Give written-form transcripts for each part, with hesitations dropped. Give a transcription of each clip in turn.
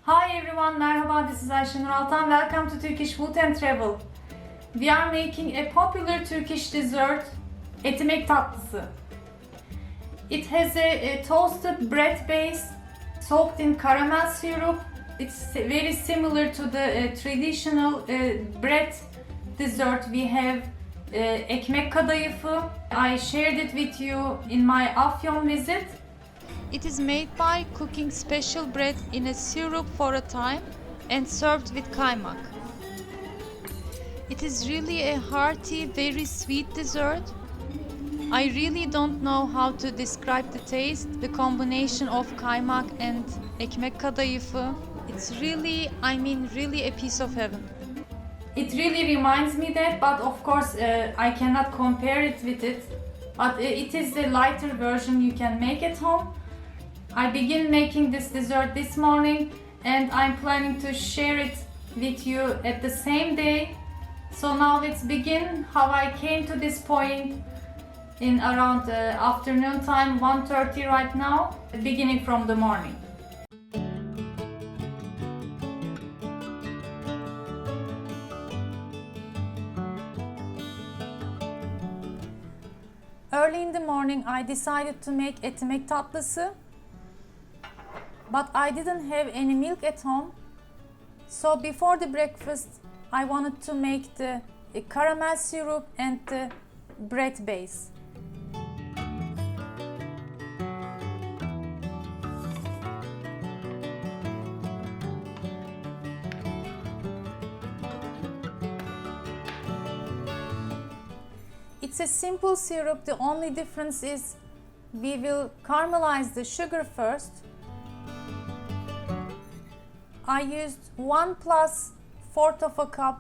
Hi everyone, merhaba, this is Ayşenur Altan. Welcome to Turkish Food and Travel. We are making a popular Turkish dessert, etimek tatlısı. It has a toasted bread base soaked in caramel syrup. It's very similar to the traditional bread dessert we have, ekmek kadayıfı. I shared it with you in my Afyon visit. It is made by cooking special bread in a syrup for a time and served with kaymak. It is really a hearty, very sweet dessert. I really don't know how to describe the taste, the combination of kaymak and ekmek kadayıfı. It's really, really a piece of heaven. It really reminds me that, but of course I cannot compare it with it. But it is the lighter version you can make at home. I began making this dessert this morning and I'm planning to share it with you at the same day. So now let's begin how I came to this point in around afternoon time, 1:30 right now, beginning from the morning. Early in the morning I decided to make etimek tatlısı. But I didn't have any milk at home. So before the breakfast, I wanted to make the caramel syrup and the bread base. It's a simple syrup. The only difference is we will caramelize the sugar first. I used 1+4 of a cup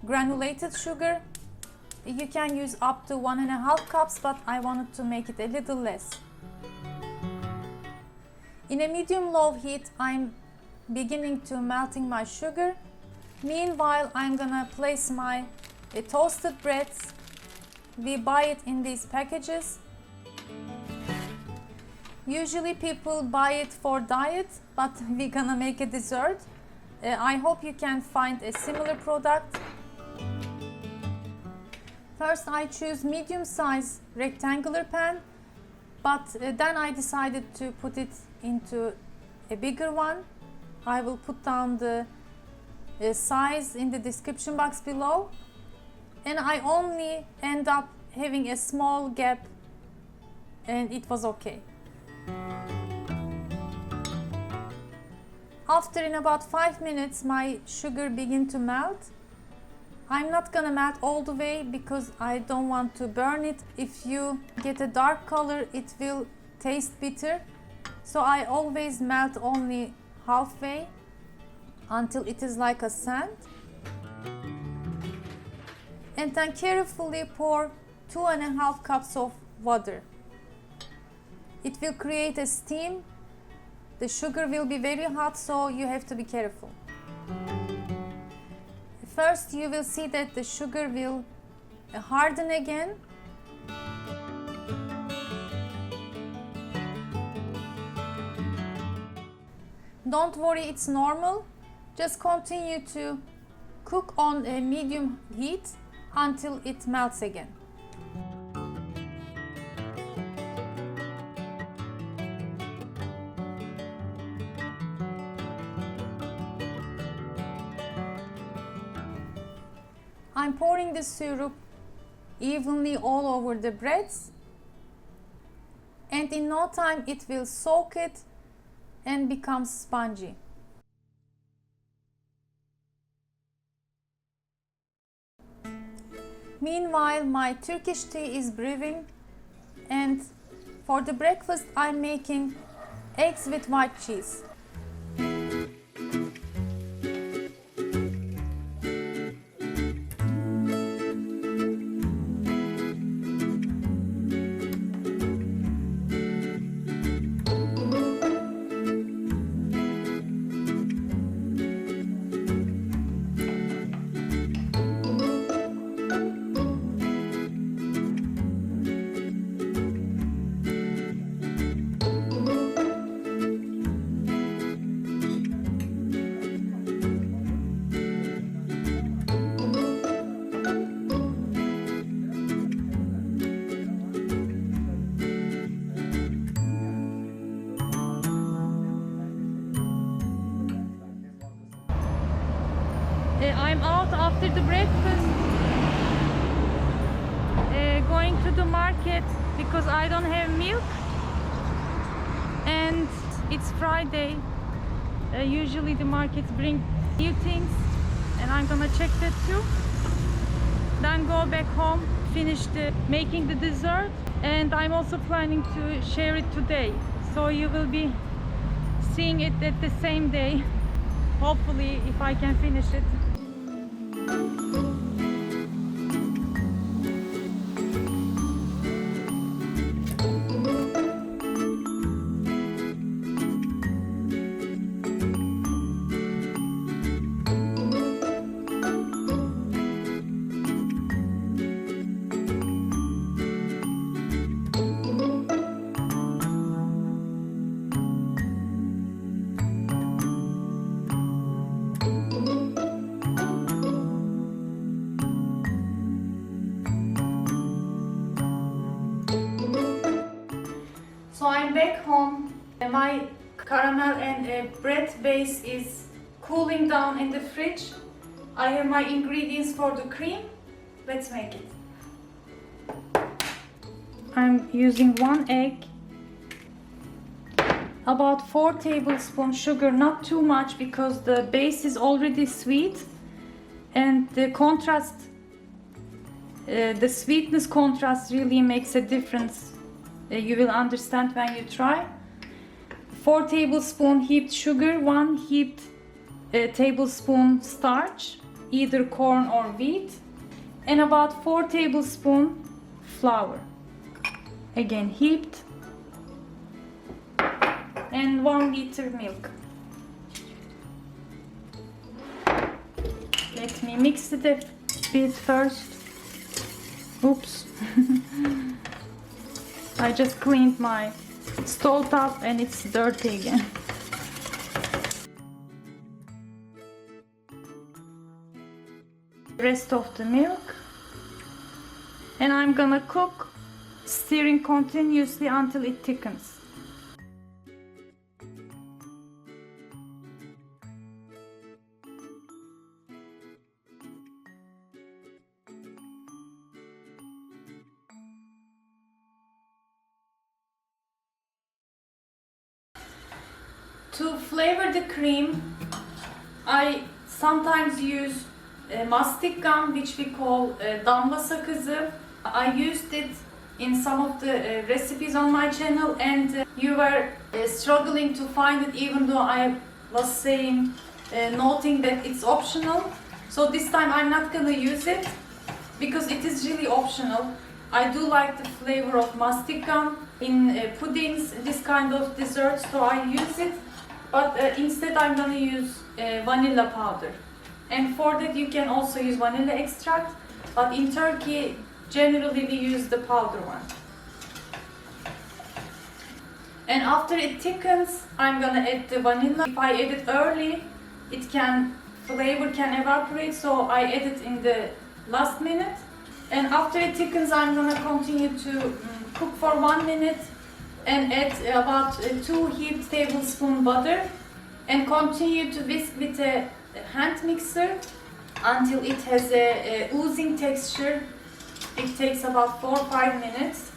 granulated sugar. You can use up to 1.5 cups, but I wanted to make it a little less. In a medium-low heat, I'm beginning to melting my sugar. Meanwhile, I'm gonna place my toasted breads. We buy it in these packages. Usually people buy it for diet, but we're gonna make a dessert. I hope you can find a similar product. First I choose medium size rectangular pan, but then I decided to put it into a bigger one. I will put down the size in the description box below. And I only end up having a small gap and it was okay. After in about 5 minutes my sugar began to melt. I'm not gonna melt all the way because I don't want to burn it. If you get a dark color it will taste bitter. So I always melt only halfway until it is like a sand. And then carefully pour 2.5 cups of water. It will create a steam. The sugar will be very hot, so you have to be careful. First, you will see that the sugar will harden again. Don't worry, it's normal. Just continue to cook on a medium heat until it melts again. I'm pouring the syrup evenly all over the breads, and in no time it will soak it and become spongy. Meanwhile, my Turkish tea is brewing, and for the breakfast I'm making eggs with white cheese. I'm out after the breakfast, going to the market because I don't have milk, and it's Friday. Usually the markets bring new things, and I'm gonna check that too. Then go back home, finish making the dessert, and I'm also planning to share it today, so you will be seeing it at the same day, hopefully, if I can finish it. So I'm back home. My caramel and bread base is cooling down in the fridge. I have my ingredients for the cream. Let's make it. I'm using 1 egg, about 4 tablespoons sugar, not too much because the base is already sweet, and the contrast, the sweetness contrast really makes a difference. You will understand when you try. 4 tablespoons heaped sugar, 1 heaped tablespoon starch, either corn or wheat, and about 4 tablespoons flour, again heaped, and 1 liter milk. Let me mix it a bit first. Oops. I just cleaned my stove top and it's dirty again. Rest of the milk, and I'm gonna cook, stirring continuously until it thickens. To flavor the cream, I sometimes use mastic gum, which we call damla sakızı. I used it in some of the recipes on my channel, and you were struggling to find it, even though I was saying, noting that it's optional. So this time I'm not gonna use it because it is really optional. I do like the flavor of mastic gum in puddings, this kind of desserts, so I use it. But instead I'm gonna use vanilla powder, and for that you can also use vanilla extract, but in Turkey generally we use the powder one. And after it thickens, I'm gonna add the vanilla. If I add it early, flavor can evaporate, so I add it in the last minute. And after it thickens, I'm gonna continue to cook for 1 minute and add about 2 heaped tablespoon butter, and continue to whisk with a hand mixer until it has a oozing texture. It takes about 4 or 5 minutes,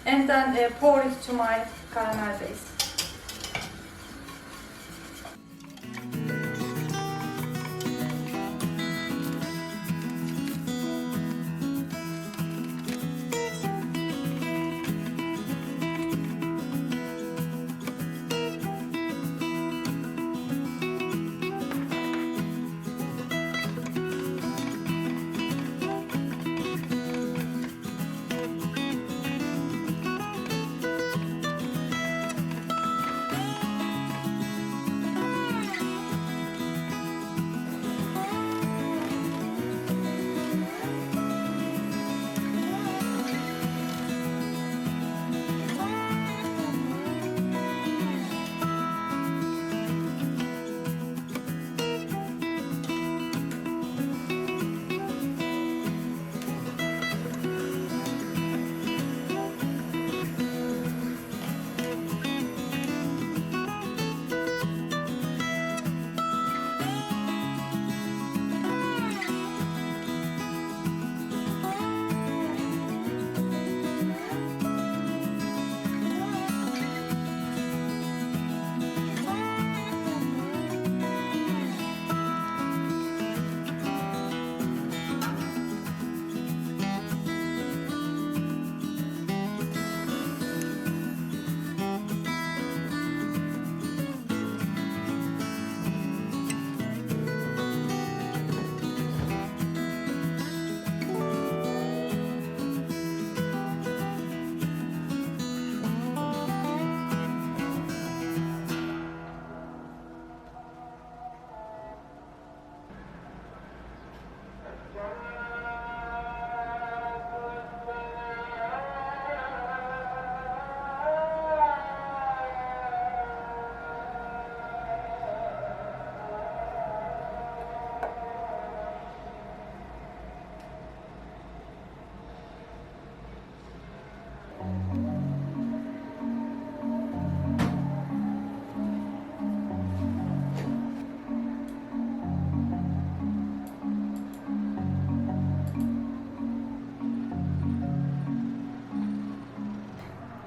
and then pour it to my caramel base.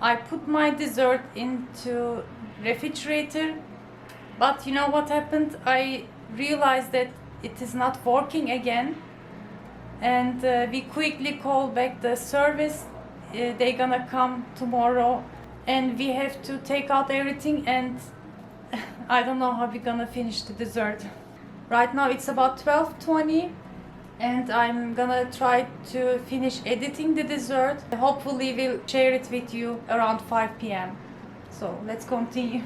I put my dessert into refrigerator, but you know what happened? I realized that it is not working again, and we quickly called back the service. They gonna come tomorrow, and we have to take out everything, and I don't know how we're gonna finish the dessert. Right now it's about 12:20, and I'm gonna try to finish editing the dessert. Hopefully we'll share it with you around 5 p.m. So let's continue.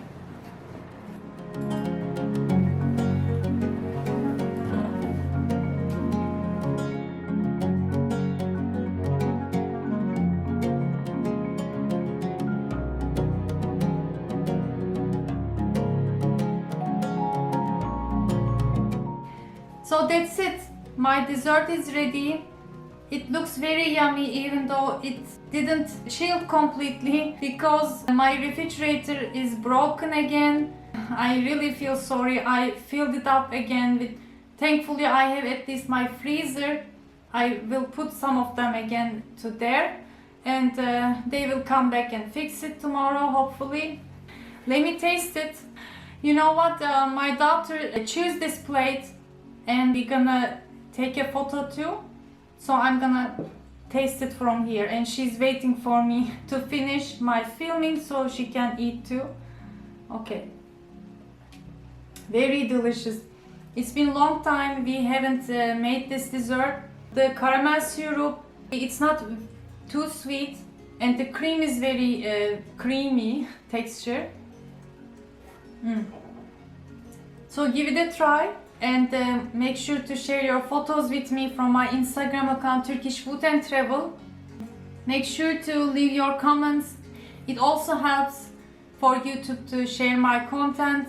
So that's it. My dessert is ready. It looks very yummy even though it didn't chill completely because my refrigerator is broken again. I really feel sorry. I filled it up again with, thankfully I have at least my freezer. I will put some of them again to there, and they will come back and fix it tomorrow hopefully. Let me taste it. You know what, my daughter chose this plate and we're gonna take a photo too. So I'm gonna taste it from here, and she's waiting for me to finish my filming so she can eat too. Okay. Very delicious. It's been a long time we haven't made this dessert. The caramel syrup, it's not too sweet, and the cream is very creamy texture. So give it a try, and make sure to share your photos with me from my Instagram account Turkish Food and Travel. Make sure to leave your comments. It also helps for YouTube to share my content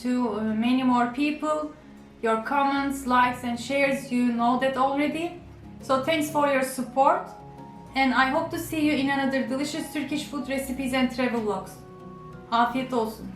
to many more people. Your comments, likes and shares, you know that already. So thanks for your support, and I hope to see you in another delicious Turkish food recipes and travel vlogs. Afiyet olsun.